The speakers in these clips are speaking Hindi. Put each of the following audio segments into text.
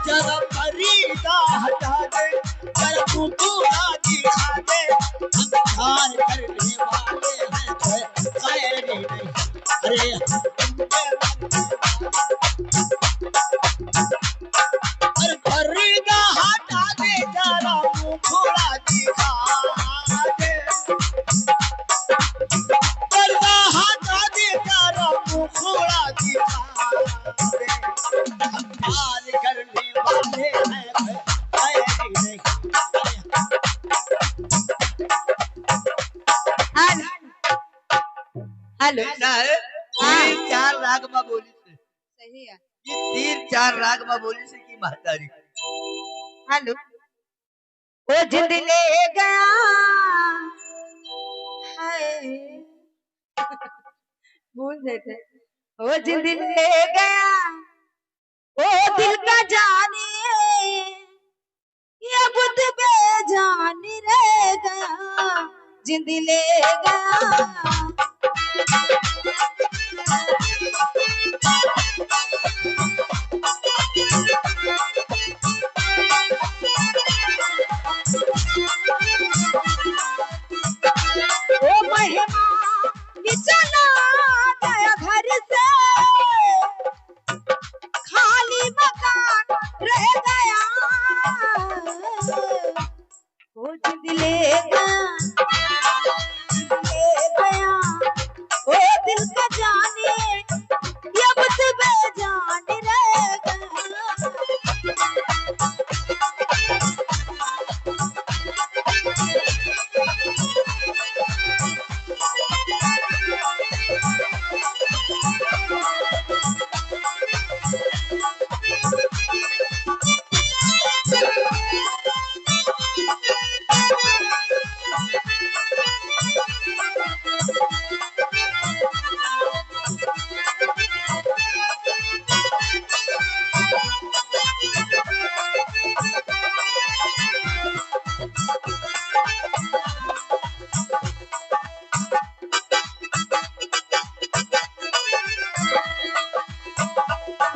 जरा पर्दा हटा दे, जरा मुकुला दिखा दे, हम प्यार करने वाले हैं खैर नहीं। अरे पर्दा हटा दे, जरा मुकुला दिखा दे, पर्दा हटा दे, जरा मुकुला दिखा दे, हम प्यार करने वाले हैं खैर नहीं। हेलो ऐसा है तीन चार राग में बोली से, सही है। ये तीन चार राग में बोली से की महतारी। हेलो ओ जिंद ले गया है भूल देते ओ जिंद ले गया ओ दिल का जाने ये बुद्ध बेजान रह गया जिंद ले गया ओ महिमा चला गया घर से खाली मकान रह गया ओ जिंद ले गया ओ दिल का जाने ये मुझ बेजान रह गया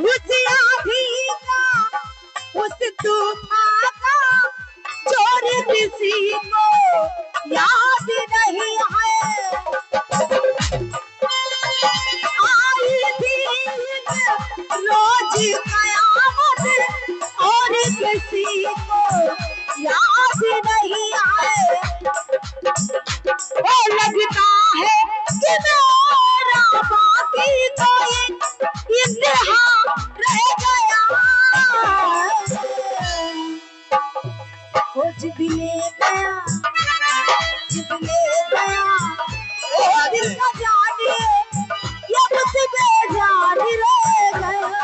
उस आधी का उस तूफान का चोर किसी को याद नहीं है आई थी रोज कयामत और किसी को याद नहीं है वो लगता है कि मेरा बाकी कोई इंतहा रह गया वो जिद ले गया ओ दिल का जाने ये मुझ बेजान रह गया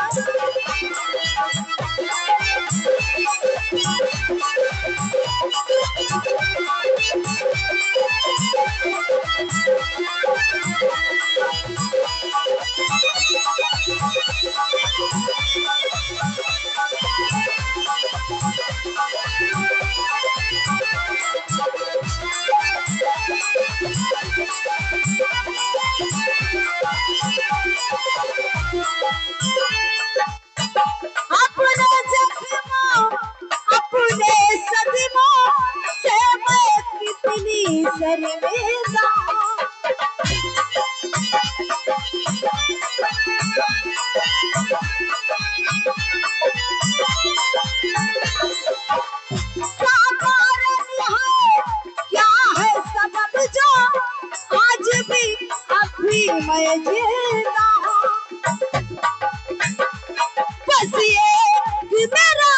अपने जख्मों अपने सदमों से मैं कितनी शर्मिंदा क्या कारण है क्या है सबब जो आज भी अभी मैं जिंदा बस ये कि मेरा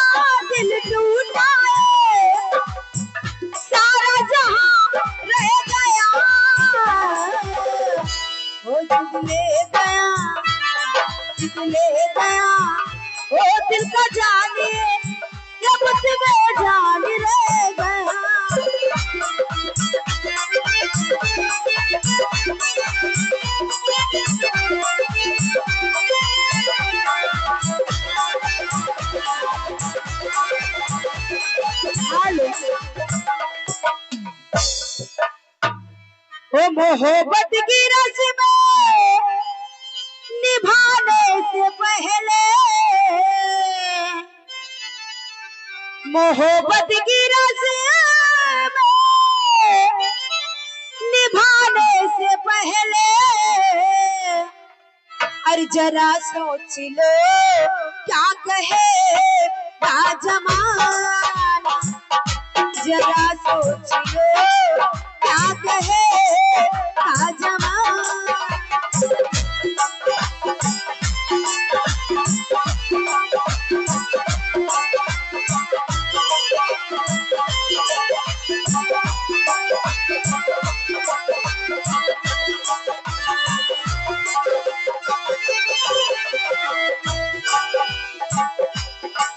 दिल टूटा है सारा जहां रह गया ओ जिद ले गया ओ दिल का जाने ये मुझ बेजान रह गया ओ मोहब्बत की रस्म मोहब्बत की रस्म निभाने से पहले अरे जरा सोच लो क्या कहे जमाना, जरा सोच लो क्या कहे जमाना।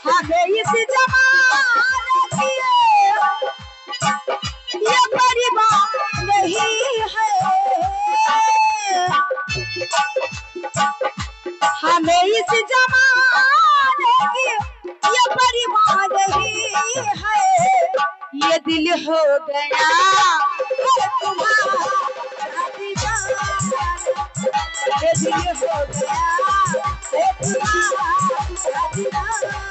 हमें इस जमाने की ये परिवार नहीं है, हमें इस जमाने की ये परिवार नहीं है। ये दिल हो गया है तुम्हारा दीवाना, ये दिल हो गया है तुम्हारा दीवाना।